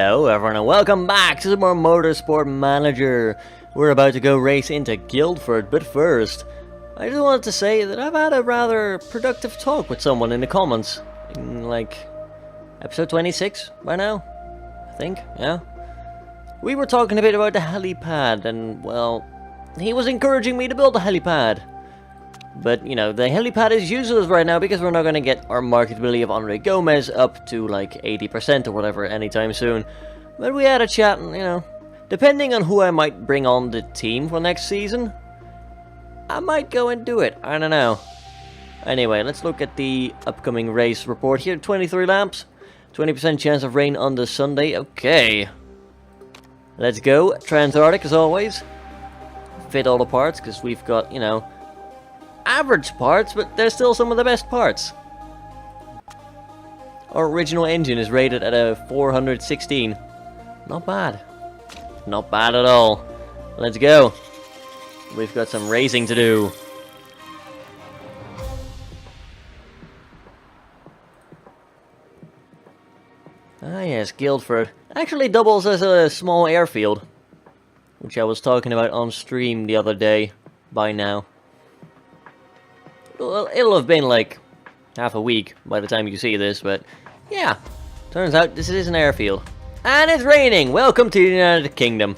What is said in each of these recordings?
Hello everyone and welcome back to some more Motorsport Manager. We're about to go race into Guildford, but first, I just wanted to say that I've had a rather productive talk with someone in the comments. In like, episode 26 by now? I think, yeah. We were talking a bit about the helipad and, well, he was encouraging me to build a helipad. But, you know, the helipad is useless right now because we're not going to get our marketability of Andre Gomez up to like 80% or whatever anytime soon. But we had a chat and, you know, depending on who I might bring on the team for next season, I might go and do it. I don't know. Anyway, let's look at the upcoming race report here. 23 laps, 20% chance of rain on the Sunday. Okay. Let's go. Transantarctic as always. Fit all the parts because we've got, you know, average parts, but they're still some of the best parts. Our original engine is rated at a 416. Not bad. Not bad at all. Let's go. We've got some racing to do. Ah yes, Guildford. Actually doubles as a small airfield, which I was talking about on stream the other day by now. Well, it'll have been like half a week by the time you see this, but yeah. Turns out this is an airfield. And it's raining! Welcome to the United Kingdom.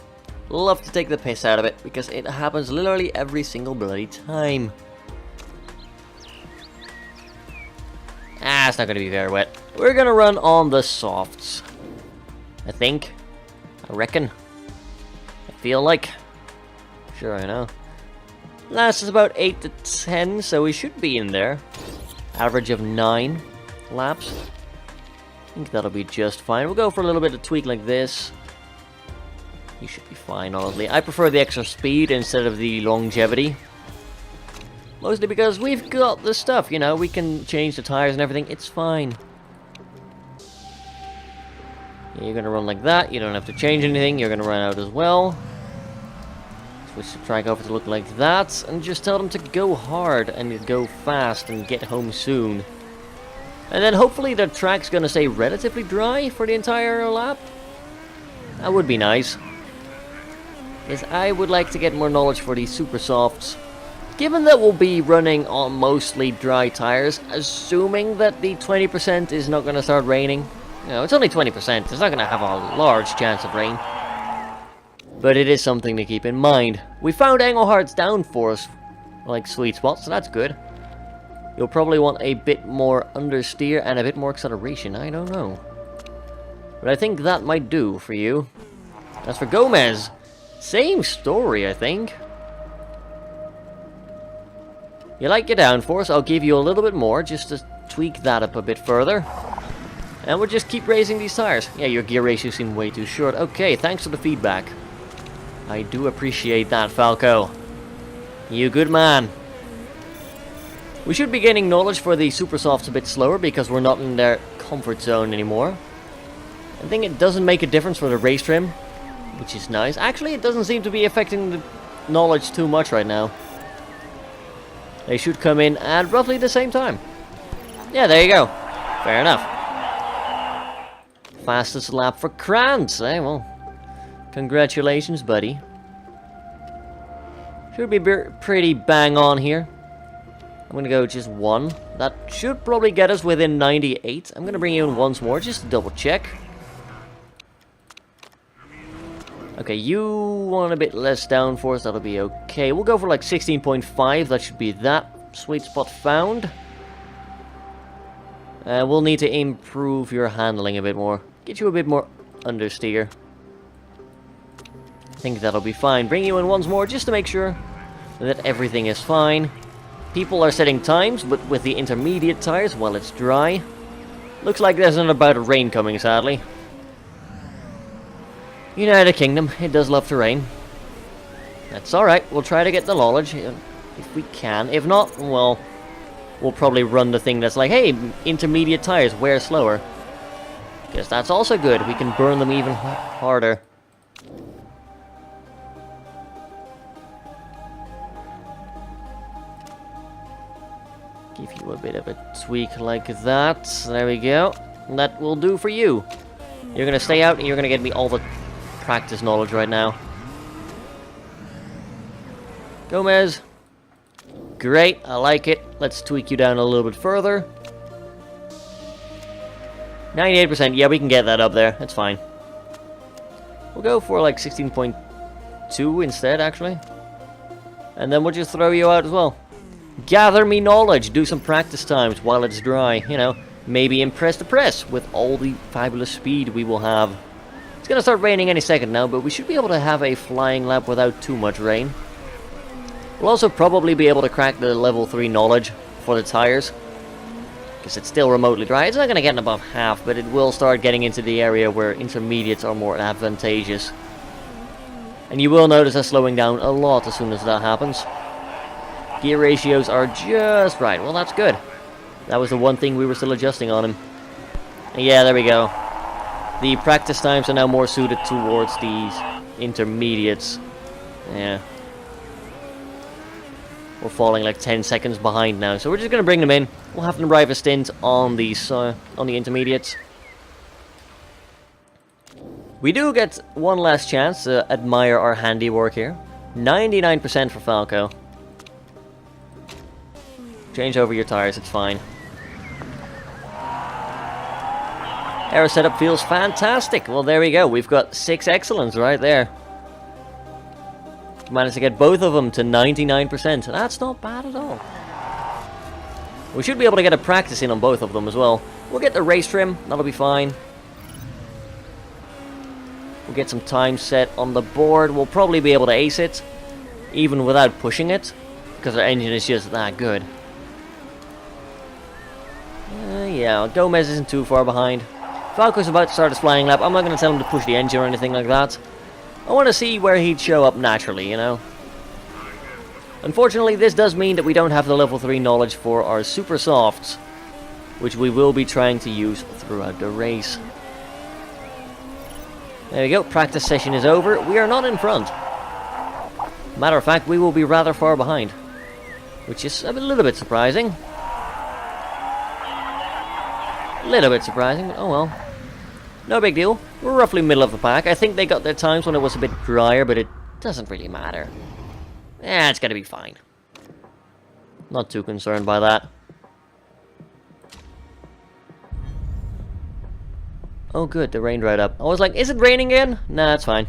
Love to take the piss out of it, because it happens literally every single bloody time. Ah, it's not going to be very wet. We're going to run on the softs. I think. I reckon. I feel like. Sure, I know. Last is about 8 to 10, so we should be in there. Average of 9 laps. I think that'll be just fine. We'll go for a little bit of tweak like this. You should be fine, honestly. I prefer the extra speed instead of the longevity. Mostly because we've got the stuff, you know. We can change the tires and everything. It's fine. Yeah, you're going to run like that. You don't have to change anything. You're going to run out as well. Switch the track over to look like that, and just tell them to go hard and go fast and get home soon. And then hopefully the track's gonna stay relatively dry for the entire lap. That would be nice. Because I would like to get more knowledge for these super softs. Given that we'll be running on mostly dry tires, assuming that the 20% is not gonna start raining. You know, it's only 20%, it's not gonna have a large chance of rain. But it is something to keep in mind. We found Engelhardt's downforce, like sweet spot, so that's good. You'll probably want a bit more understeer and a bit more acceleration, I don't know. But I think that might do for you. As for Gomez, same story, I think. You like your downforce, I'll give you a little bit more, just to tweak that up a bit further. And we'll just keep raising these tires. Yeah, your gear ratio seemed way too short. Okay, thanks for the feedback. I do appreciate that, Falco. You good man. We should be gaining knowledge for the super softs a bit slower because we're not in their comfort zone anymore. I think it doesn't make a difference for the race trim, which is nice. Actually, it doesn't seem to be affecting the knowledge too much right now. They should come in at roughly the same time. Yeah, there you go. Fair enough. Fastest lap for Krantz, eh? Well, congratulations, buddy. Should be pretty bang on here. I'm gonna go just 1. That should probably get us within 98. I'm gonna bring you in once more just to double check. Okay, you want a bit less downforce, that'll be okay. We'll go for like 16.5, that should be that. Sweet spot found. We'll need to improve your handling a bit more. Get you a bit more understeer. I think that'll be fine. Bring you in once more just to make sure that everything is fine. People are setting times, but with the intermediate tires while it's dry. Looks like there's another bout of rain coming, sadly. United Kingdom, it does love to rain. That's alright, we'll try to get the knowledge if we can. If not, well, we'll probably run the thing that's like, hey, intermediate tires, wear slower. Guess that's also good, we can burn them even harder. Give you a bit of a tweak like that. There we go. That will do for you. You're going to stay out and you're going to get me all the practice knowledge right now. Gomez. Great, I like it. Let's tweak you down a little bit further. 98%, yeah, we can get that up there. That's fine. We'll go for like 16.2 instead, actually. And then we'll just throw you out as well. Gather me knowledge. Do some practice times while it's dry. You know, maybe impress the press with all the fabulous speed we will have. It's going to start raining any second now, but we should be able to have a flying lap without too much rain. We'll also probably be able to crack the level 3 knowledge for the tires. Because it's still remotely dry. It's not going to get above half, but it will start getting into the area where intermediates are more advantageous. And you will notice us slowing down a lot as soon as that happens. Gear ratios are just right. Well, that's good. That was the one thing we were still adjusting on him. And yeah, there we go. The practice times are now more suited towards these intermediates. Yeah. We're falling like 10 seconds behind now, so we're just going to bring them in. We'll have them arrive a stint on the intermediates. We do get one last chance to admire our handiwork here. 99% for Falco. Change over your tires, it's fine. Aero setup feels fantastic. Well, there we go. We've got 6 excellence right there. Managed to get both of them to 99%. That's not bad at all. We should be able to get a practice in on both of them as well. We'll get the race trim. That'll be fine. We'll get some time set on the board. We'll probably be able to ace it, even without pushing it, because our engine is just that good. Yeah, Gomez isn't too far behind. Falco's about to start his flying lap. I'm not going to tell him to push the engine or anything like that. I want to see where he'd show up naturally, you know. Unfortunately, this does mean that we don't have the level 3 knowledge for our super softs, which we will be trying to use throughout the race. There we go, practice session is over. We are not in front. Matter of fact, we will be rather far behind, which is a little bit surprising. Little bit surprising, but oh well. No big deal. We're roughly middle of the pack. I think they got their times when it was a bit drier, but it doesn't really matter. It's gonna be fine. Not too concerned by that. Oh good, the rain dried up. I was like, is it raining again? Nah, it's fine.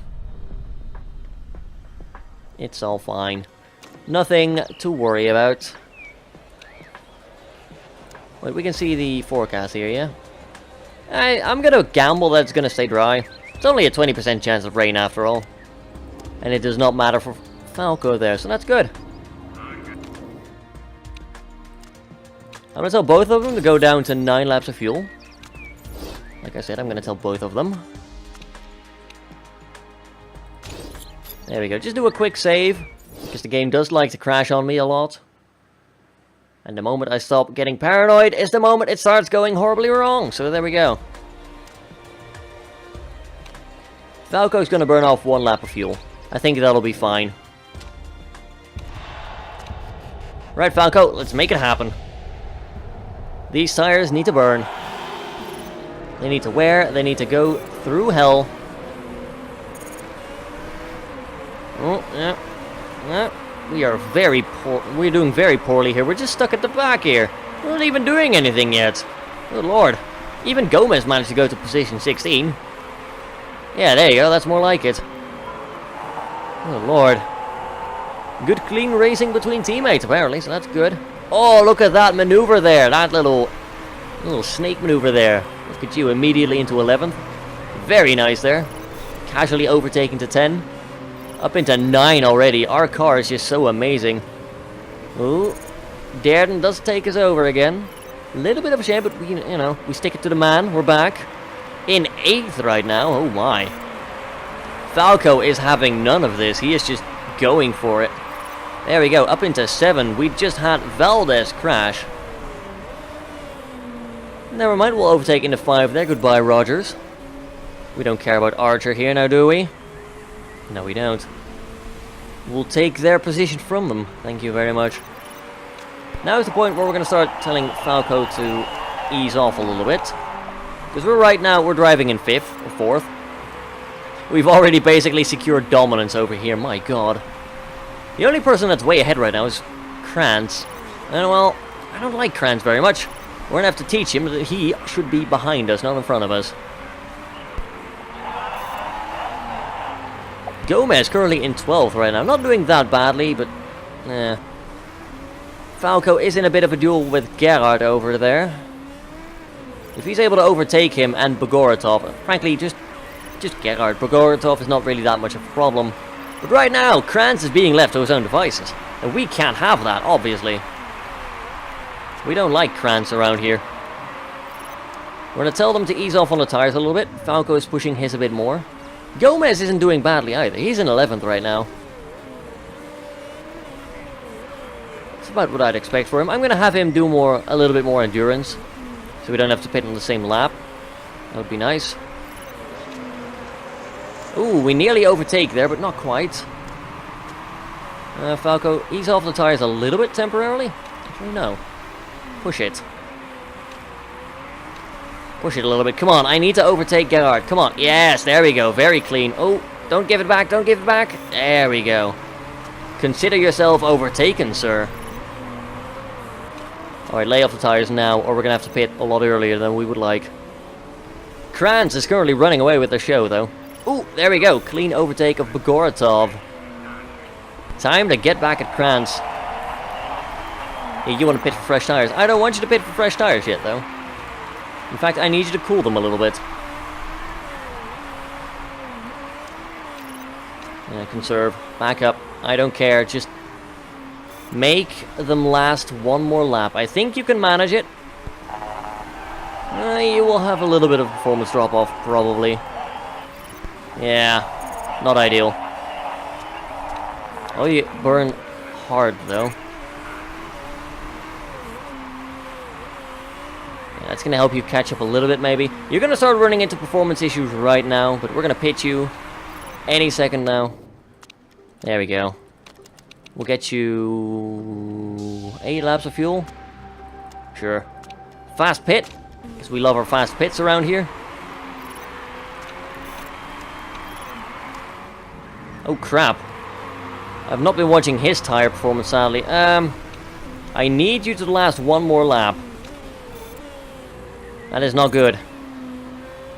It's all fine. Nothing to worry about. Wait, we can see the forecast here, yeah? I'm gonna gamble that it's gonna stay dry. It's only a 20% chance of rain after all. And it does not matter for Falco there, so that's good. I'm gonna tell both of them to go down to 9 laps of fuel. Like I said, I'm gonna tell both of them. There we go, just do a quick save, because the game does like to crash on me a lot. And the moment I stop getting paranoid is the moment it starts going horribly wrong. So there we go. Falco's going to burn off 1 lap of fuel. I think that'll be fine. Right, Falco, let's make it happen. These tires need to burn. They need to wear. They need to go through hell. Oh, yeah. Yeah. We are very poor. We're doing very poorly here. We're just stuck at the back here. We're not even doing anything yet. Good lord. Even Gomez managed to go to position 16. Yeah, there you go. That's more like it. Good lord. Good clean racing between teammates, apparently, so that's good. Oh, look at that maneuver there. That little snake maneuver there. Look at you, immediately into 11th. Very nice there. Casually overtaken to 10. Up into 9 already. Our car is just so amazing. Ooh. Derden does take us over again. A little bit of a shame, but we stick it to the man. We're back. In 8th right now. Oh my. Falco is having none of this. He is just going for it. There we go. Up into 7. We just had Valdez crash. Never mind. We'll overtake into 5 there. Goodbye, Rogers. We don't care about Archer here now, do we? No, we don't. We'll take their position from them. Thank you very much. Now is the point where we're going to start telling Falco to ease off a little bit. Because we're driving in 5th or 4th. We've already basically secured dominance over here, my god. The only person that's way ahead right now is Kranz. And well, I don't like Kranz very much. We're gonna have to teach him that he should be behind us, not in front of us. Gomez currently in 12th right now. Not doing that badly, but Falco is in a bit of a duel with Gerhard over there. If he's able to overtake him and Bogoratov, frankly, just Gerhard. Bogoratov is not really that much of a problem. But right now, Kranz is being left to his own devices. And we can't have that, obviously. We don't like Kranz around here. We're going to tell them to ease off on the tires a little bit. Falco is pushing his a bit more. Gomez isn't doing badly either. He's in 11th right now. It's about what I'd expect for him. I'm going to have him do a little bit more endurance. So we don't have to pit on the same lap. That would be nice. Ooh, we nearly overtake there, but not quite. Falco, ease off the tires a little bit temporarily. Actually, no. Push it. Push it a little bit. Come on, I need to overtake Gerhard. Come on. Yes, there we go. Very clean. Oh, don't give it back. Don't give it back. There we go. Consider yourself overtaken, sir. Alright, lay off the tires now, or we're going to have to pit a lot earlier than we would like. Kranz is currently running away with the show, though. Ooh, there we go. Clean overtake of Bogoratov. Time to get back at Kranz. Hey, you want to pit for fresh tires? I don't want you to pit for fresh tires yet, though. In fact, I need you to cool them a little bit. Yeah, conserve. Back up. I don't care. Just make them last one more lap. I think you can manage it. You will have a little bit of performance drop-off, probably. Yeah, not ideal. Oh, you burn hard, though. Yeah, that's going to help you catch up a little bit, maybe. You're going to start running into performance issues right now, but we're going to pit you any second now. There we go. We'll get you 8 laps of fuel. Sure. Fast pit, because we love our fast pits around here. Oh crap. I've not been watching his tire performance, sadly. I need you to last one more lap. That is not good.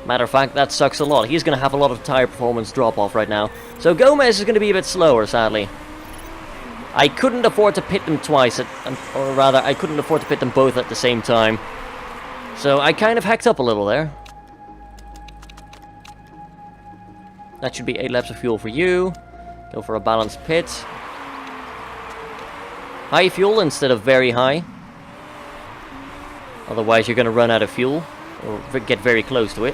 Matter of fact, that sucks a lot. He's going to have a lot of tire performance drop off right now. So Gomez is going to be a bit slower, sadly. I couldn't afford to pit them twice, or rather, I couldn't afford to pit them both at the same time. So I kind of hacked up a little there. That should be 8 laps of fuel for you. Go for a balanced pit. High fuel instead of very high. Otherwise you're going to run out of fuel, or get very close to it.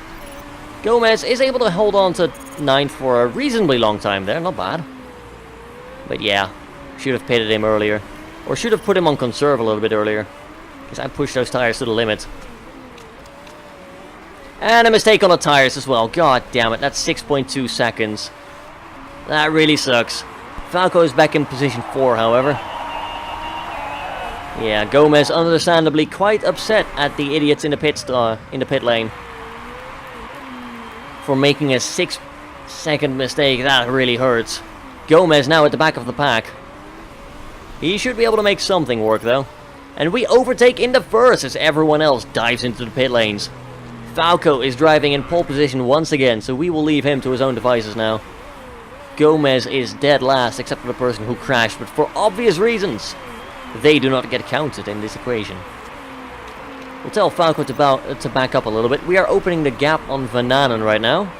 Gomez is able to hold on to 9th for a reasonably long time there, not bad. But yeah, should have pitted him earlier. Or should have put him on conserve a little bit earlier. Because I pushed those tires to the limit. And a mistake on the tires as well. God damn it, that's 6.2 seconds. That really sucks. Falco is back in position 4, however. Yeah, Gomez understandably quite upset at the idiots in the pit lane. For making a 6-second mistake, that really hurts. Gomez now at the back of the pack. He should be able to make something work, though. And we overtake in the first as everyone else dives into the pit lanes. Falco is driving in pole position once again, so we will leave him to his own devices now. Gomez is dead last, except for the person who crashed, but for obvious reasons, they do not get counted in this equation. We'll tell Falco to back up a little bit. We are opening the gap on Vananen right now,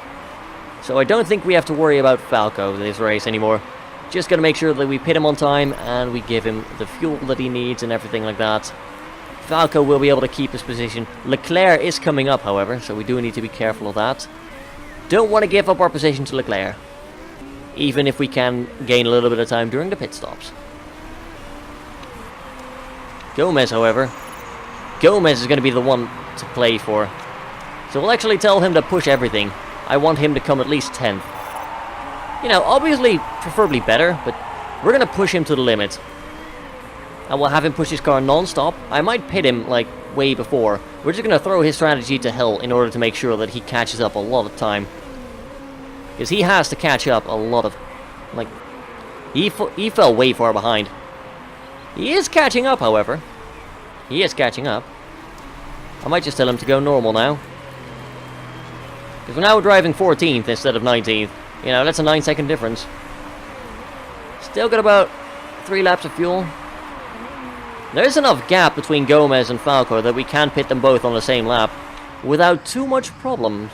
so I don't think we have to worry about Falco this race anymore. Just gotta make sure that we pit him on time, and we give him the fuel that he needs and everything like that. Falco will be able to keep his position. Leclerc is coming up, however, so we do need to be careful of that. Don't want to give up our position to Leclerc, even if we can gain a little bit of time during the pit stops. Gomez, however, Gomez is going to be the one to play for. So we'll actually tell him to push everything. I want him to come at least 10th. You know, obviously, preferably better, but we're going to push him to the limit. and we'll have him push his car non-stop. I might pit him, like, way before. We're just going to throw his strategy to hell in order to make sure that he catches up a lot of time. Because he has to catch up a lot of... Like, he fell way far behind. He is catching up, however. He is catching up. I might just tell him to go normal now. Because we're now driving 14th instead of 19th. You know, that's a 9-second difference. Still got about 3 laps of fuel. There's enough gap between Gomez and Falco that we can pit them both on the same lap without too much problems.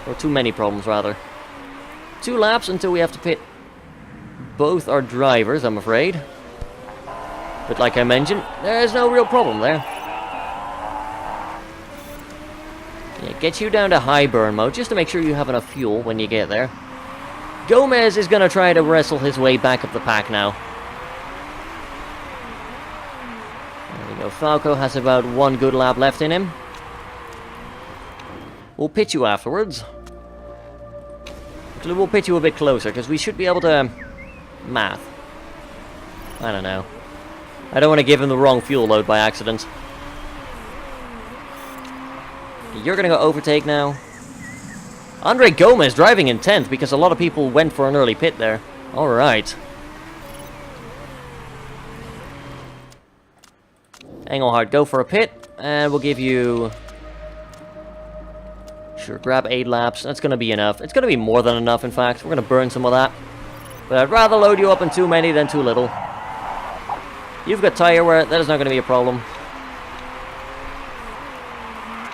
Or too many problems, rather. 2 laps until we have to pit both our drivers, I'm afraid. But like I mentioned, there's no real problem there. Yeah, get you down to high burn mode just to make sure you have enough fuel when you get there. Gomez is going to try to wrestle his way back up the pack now. There we go. Falco has about 1 good lap left in him. We'll pit you afterwards. Actually, we'll pit you a bit closer because we should be able to... Math. I don't know. I don't want to give him the wrong fuel load by accident. You're going to go overtake now. Andre Gomez driving in 10th because a lot of people went for an early pit there. Alright. Engelhardt, go for a pit. And we'll give you... Sure, grab 8 laps. That's going to be enough. It's going to be more than enough, in fact. We're going to burn some of that. But I'd rather load you up in too many than too little. You've got tire wear. That is not going to be a problem.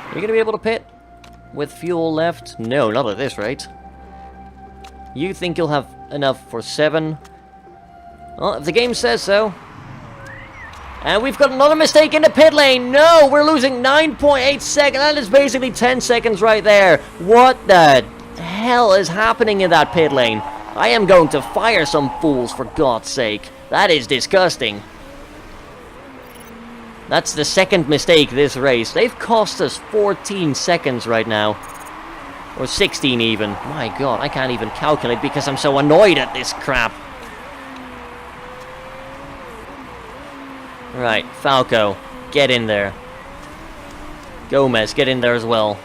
Are you going to be able to pit with fuel left? No, not at this rate. You think you'll have enough for 7? Well, if the game says so. And we've got another mistake in the pit lane. No, we're losing 9.8 seconds. That is basically 10 seconds right there. What the hell is happening in that pit lane? I am going to fire some fools, for God's sake. That is disgusting. That's the second mistake this race. They've cost us 14 seconds right now. Or 16 even. My God, I can't even calculate because I'm so annoyed at this crap. Right, Falco, get in there. Gomez, get in there as well.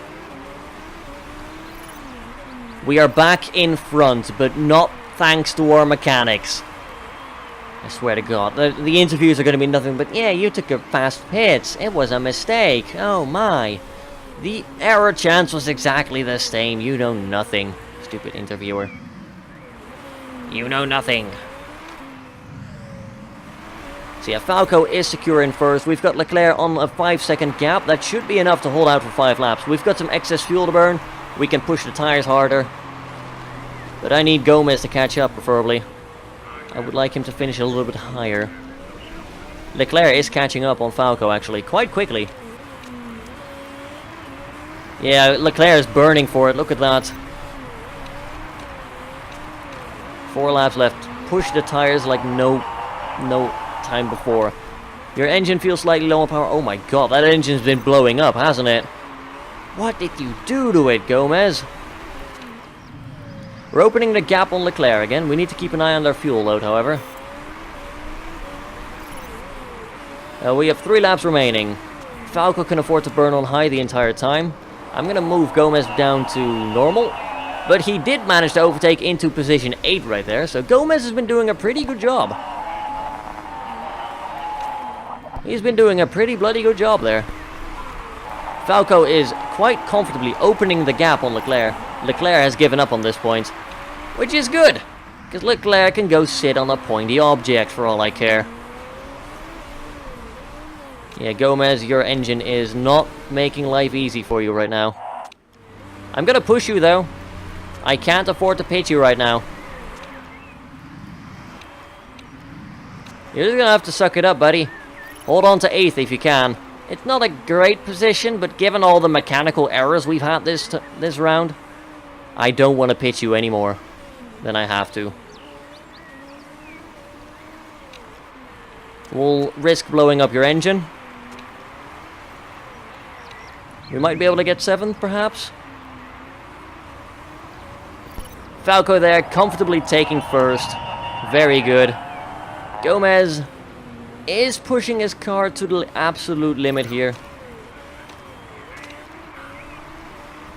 We are back in front, but not thanks to our mechanics. I swear to God. The interviews are going to be nothing but, yeah, you took a fast pit. It was a mistake. Oh my. The error chance was exactly the same. You know nothing. Stupid interviewer. You know nothing. So yeah, Falco is secure in first. We've got Leclerc on a 5-second gap. That should be enough to hold out for 5 laps. We've got some excess fuel to burn. We can push the tires harder. But I need Gomez to catch up, preferably. I would like him to finish a little bit higher. Leclerc is catching up on Falco, actually, quite quickly. Yeah, Leclerc is burning for it. Look at that. 4 laps left. Push the tires like no time before. Your engine feels slightly low on power. Oh my God, that engine's been blowing up, hasn't it? What did you do to it, Gomez? We're opening the gap on Leclerc again. We need to keep an eye on their fuel load, however. We have 3 laps remaining. Falco can afford to burn on high the entire time. I'm going to move Gomez down to normal. But he did manage to overtake into position 8 right there. So Gomez has been doing a pretty good job. He's been doing a pretty bloody good job there. Falco is quite comfortably opening the gap on Leclerc. Leclerc has given up on this point, which is good, because Leclerc can go sit on a pointy object for all I care. Yeah, Gomez, your engine is not making life easy for you right now. I'm going to push you, though. I can't afford to pit you right now. You're just going to have to suck it up, buddy. Hold on to 8th if you can. It's not a great position, but given all the mechanical errors we've had this round, I don't want to pit you any more than I have to. We'll risk blowing up your engine. We might be able to get 7th, perhaps. Falco there, comfortably taking first. Very good. Gomez, is pushing his car to the absolute limit here.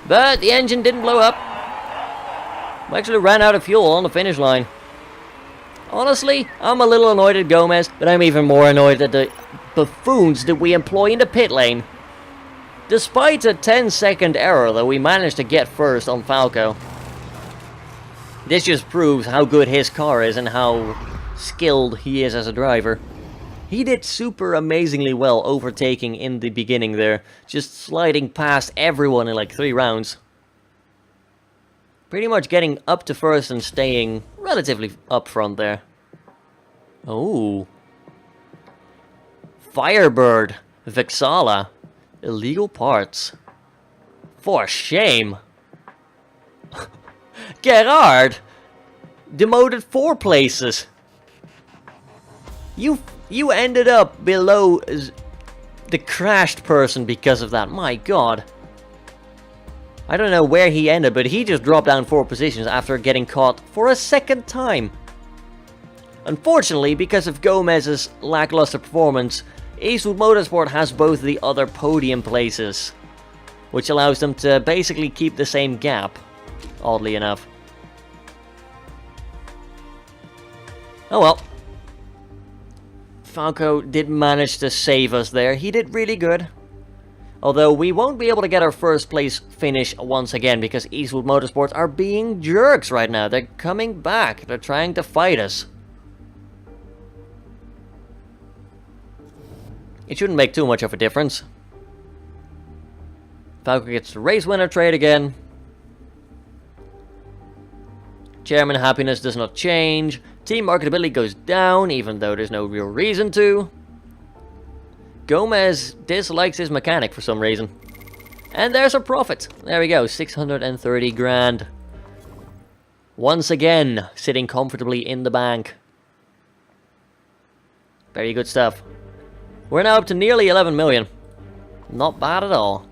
But the engine didn't blow up. We actually ran out of fuel on the finish line. Honestly, I'm a little annoyed at Gomez, but I'm even more annoyed at the buffoons that we employ in the pit lane. Despite a 10-second error, though, we managed to get first on Falco. This just proves how good his car is and how skilled he is as a driver. He did super amazingly well overtaking in the beginning there, just sliding past everyone in like 3 rounds. Pretty much getting up to first and staying relatively up front there. Oh. Firebird. Vexala. Illegal parts. For shame. Gerard. Demoted 4 places. You ended up below the crashed person because of that. My god. I don't know where he ended, but he just dropped down 4 positions after getting caught for a 2nd time. Unfortunately, because of Gomez's lackluster performance, Eastwood Motorsport has both the other podium places, which allows them to basically keep the same gap, oddly enough. Oh well. Falco did manage to save us there. He did really good. Although we won't be able to get our first place finish once again because Eastwood Motorsports are being jerks right now. They're coming back. They're trying to fight us. It shouldn't make too much of a difference. Falco gets the race winner trade again. Chairman happiness does not change. Team marketability goes down, even though there's no real reason to. Gomez dislikes his mechanic for some reason. And there's a profit. There we go, 630 grand. Once again, sitting comfortably in the bank. Very good stuff. We're now up to nearly 11 million. Not bad at all.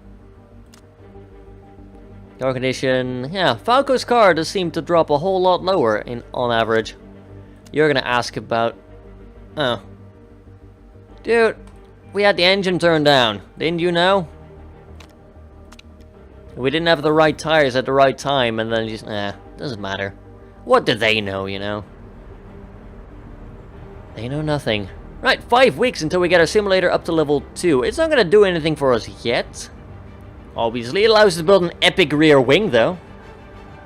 Car condition, yeah, Falco's car does seem to drop a whole lot lower on average. You're gonna ask about... Oh. Dude, we had the engine turned down, didn't you know? We didn't have the right tires at the right time, and then just, doesn't matter. What do they know, you know? They know nothing. Right, 5 weeks until we get our simulator up to level 2. It's not gonna do anything for us yet. Obviously, it allows us to build an epic rear wing, though.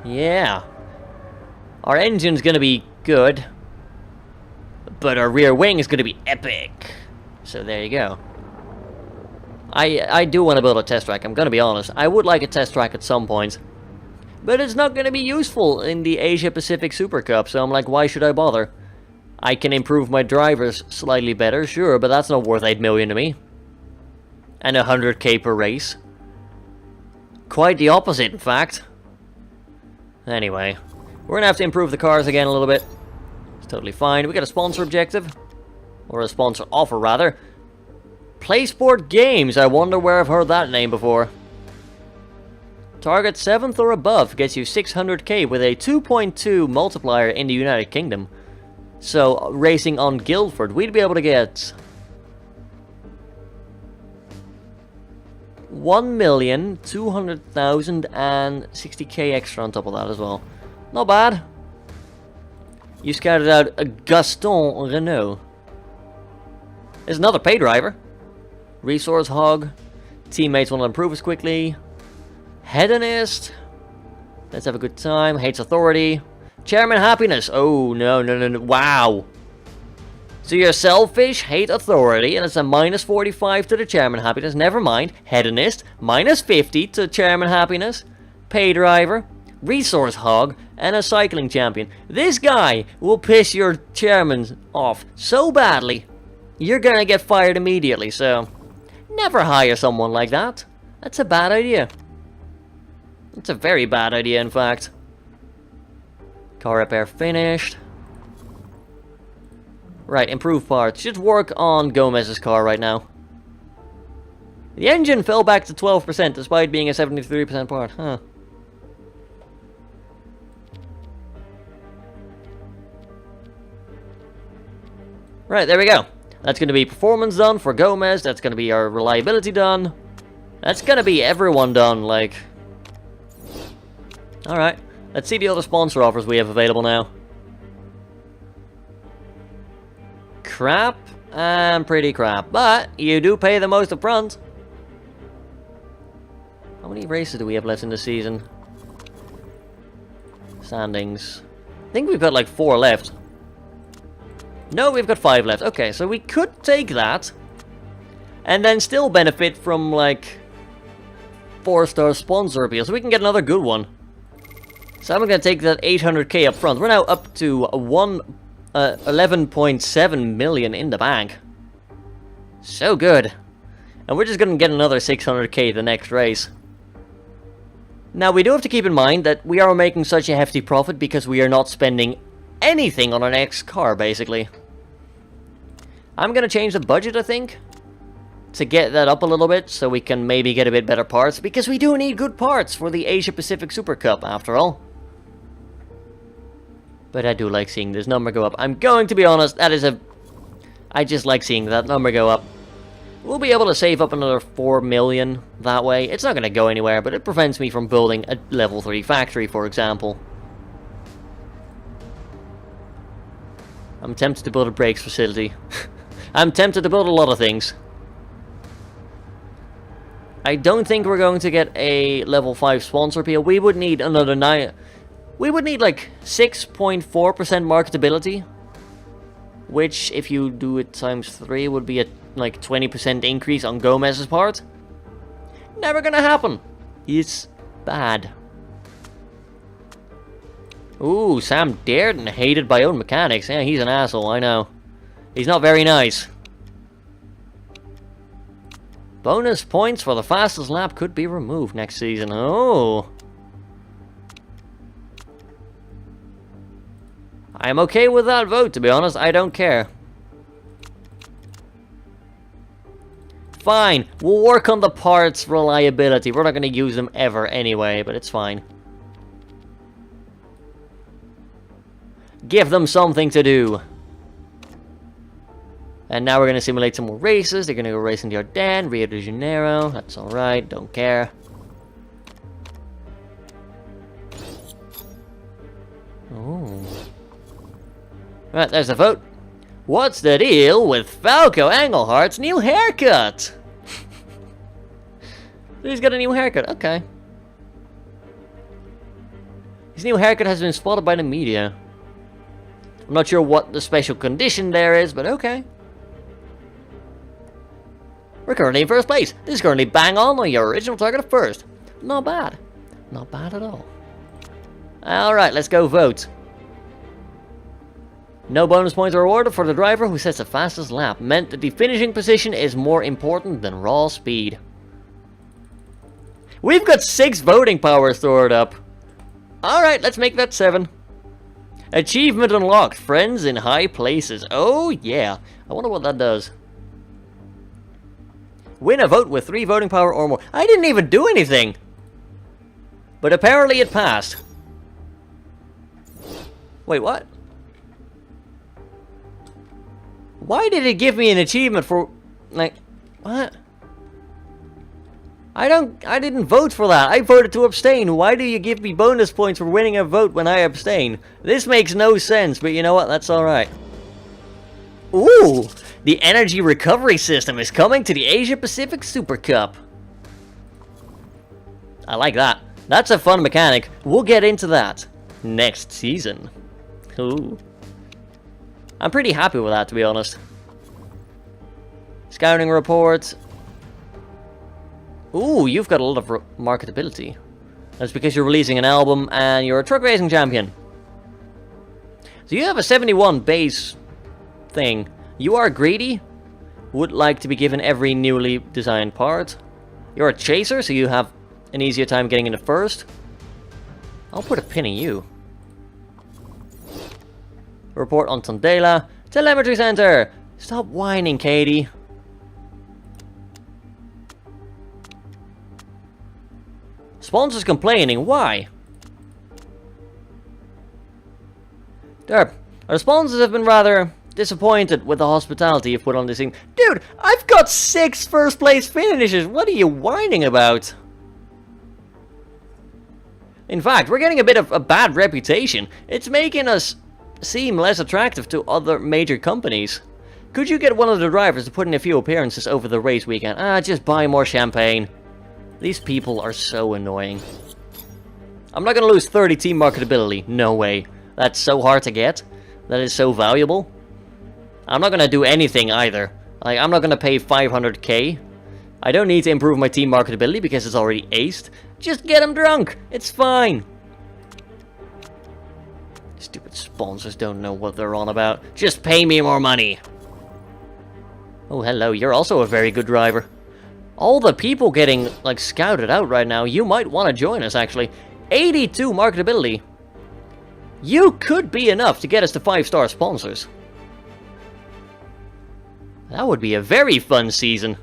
Yeah. Our engine's gonna be good. But our rear wing is gonna be epic. So there you go. I do want to build a test track, I'm gonna be honest. I would like a test track at some point. But it's not gonna be useful in the Asia Pacific Super Cup, so I'm like, why should I bother? I can improve my drivers slightly better, sure, but that's not worth 8 million to me. And 100k per race. Quite the opposite, in fact. Anyway, we're gonna have to improve the cars again a little bit. It's totally fine. We got a sponsor objective. Or a sponsor offer, rather. PlaySport Games. I wonder where I've heard that name before. Target 7th or above gets you 600k with a 2.2 multiplier in the United Kingdom. So, racing on Guildford, we'd be able to get 1,200,000 and 60k extra on top of that as well. Not bad. You scouted out a Gaston Renault. There's another pay driver. Resource hog. Teammates want to improve us quickly. Hedonist. Let's have a good time. Hates authority. Chairman happiness. Oh, no. Wow. So you're selfish, hate authority, and it's a minus 45 to the chairman happiness. Never mind. Hedonist. Minus 50 to chairman happiness. Pay driver. Resource hog. And a cycling champion. This guy will piss your chairman off so badly, you're gonna get fired immediately, so never hire someone like that. That's a bad idea. It's a very bad idea, in fact. Car repair finished. Right, improved parts. Should work on Gomez's car right now. The engine fell back to 12% despite being a 73% part. Huh. Right, there we go. That's going to be performance done for Gomez. That's going to be our reliability done. That's going to be everyone done, like... Alright, let's see the other sponsor offers we have available now. Crap and pretty crap, but you do pay the most up front. How many races do we have left in the season? Standings. I think we've got like 4 left. No, we've got 5 left. Okay, so we could take that and then still benefit from like 4-star sponsor appeal, so we can get another good one. So I'm going to take that 800k up front. We're now up to 11.7 million in the bank. So good. And we're just going to get another 600k the next race. Now we do have to keep in mind that we are making such a hefty profit because we are not spending anything on our next car, basically. I'm going to change the budget, I think, to get that up a little bit so we can maybe get a bit better parts, because we do need good parts for the Asia Pacific Super Cup after all. But I do like seeing this number go up. I'm going to be honest, I just like seeing that number go up. We'll be able to save up another 4 million that way. It's not going to go anywhere, but it prevents me from building a level 3 factory, for example. I'm tempted to build a brakes facility. I'm tempted to build a lot of things. I don't think we're going to get a level 5 sponsor appeal. We would need another 9... We would need like 6.4% marketability. Which, if you do it times 3, would be a like 20% increase on Gomez's part. Never gonna happen. It's bad. Ooh, Sam Darden, hated by own mechanics. Yeah, he's an asshole, I know. He's not very nice. Bonus points for the fastest lap could be removed next season. Oh. I'm okay with that vote, to be honest. I don't care. Fine. We'll work on the parts reliability. We're not going to use them ever anyway, but it's fine. Give them something to do. And now we're going to simulate some more races. They're going to go racing the Ardennes, Rio de Janeiro. That's alright. Don't care. Oh. Right, there's the vote. What's the deal with Falco Engelhardt's new haircut? He's got a new haircut, okay. His new haircut has been spotted by the media. I'm not sure what the special condition there is, but okay. We're currently in first place. This is currently bang on your original target of first. Not bad. Not bad at all. Alright, let's go vote. No bonus points are awarded for the driver who sets the fastest lap. Meant that the finishing position is more important than raw speed. We've got 6 voting power stored up. Alright, let's make that 7. Achievement unlocked. Friends in high places. Oh yeah. I wonder what that does. Win a vote with 3 voting power or more. I didn't even do anything. But apparently it passed. Wait, what? Why did it give me an achievement for... like... what? I didn't vote for that. I voted to abstain. Why do you give me bonus points for winning a vote when I abstain? This makes no sense, but you know what? That's alright. Ooh! The energy recovery system is coming to the Asia Pacific Super Cup. I like that. That's a fun mechanic. We'll get into that next season. Ooh. I'm pretty happy with that, to be honest. Scouting reports. Ooh, you've got a lot of marketability. That's because you're releasing an album and you're a truck racing champion. So you have a 71 base thing. You are greedy. Would like to be given every newly designed part. You're a chaser, so you have an easier time getting into first. I'll put a pin in you. Report on Tondela. Telemetry center. Stop whining, Katie. Sponsors complaining. Why? Derp. Our sponsors have been rather disappointed with the hospitality you've put on this thing. Dude, I've got 6 first place finishes. What are you whining about? In fact, we're getting a bit of a bad reputation. It's making us seem less attractive to other major companies. Could you get one of the drivers to put in a few appearances over the race weekend? Just buy more champagne. These people are so annoying. I'm not gonna lose 30 team marketability. No way. That's so hard to get. That is so valuable. I'm not gonna do anything either. Like, I'm not gonna pay 500k. I don't need to improve my team marketability because it's already aced. Just get them drunk. It's fine. Stupid sponsors don't know what they're on about. Just pay me more money. Oh, hello. You're also a very good driver. All the people getting, like, scouted out right now. You might want to join us, actually. 82 marketability. You could be enough to get us to 5-star sponsors. That would be a very fun season.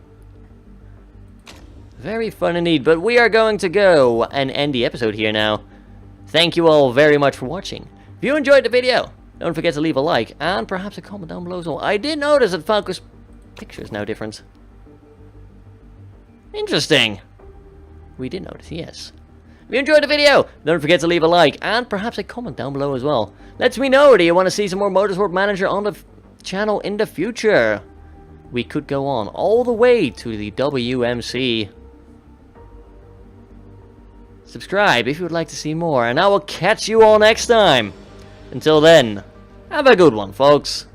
Very fun indeed. But we are going to go and end the episode here now. Thank you all very much for watching. If you enjoyed the video, don't forget to leave a like and perhaps a comment down below as well. I did notice that Falco's picture is now different. Interesting. We did notice, yes. If you enjoyed the video, don't forget to leave a like and perhaps a comment down below as well. Let me know, do you want to see some more Motorsport Manager on the channel in the future? We could go on all the way to the WMC. Subscribe if you would like to see more, and I will catch you all next time. Until then, have a good one, folks.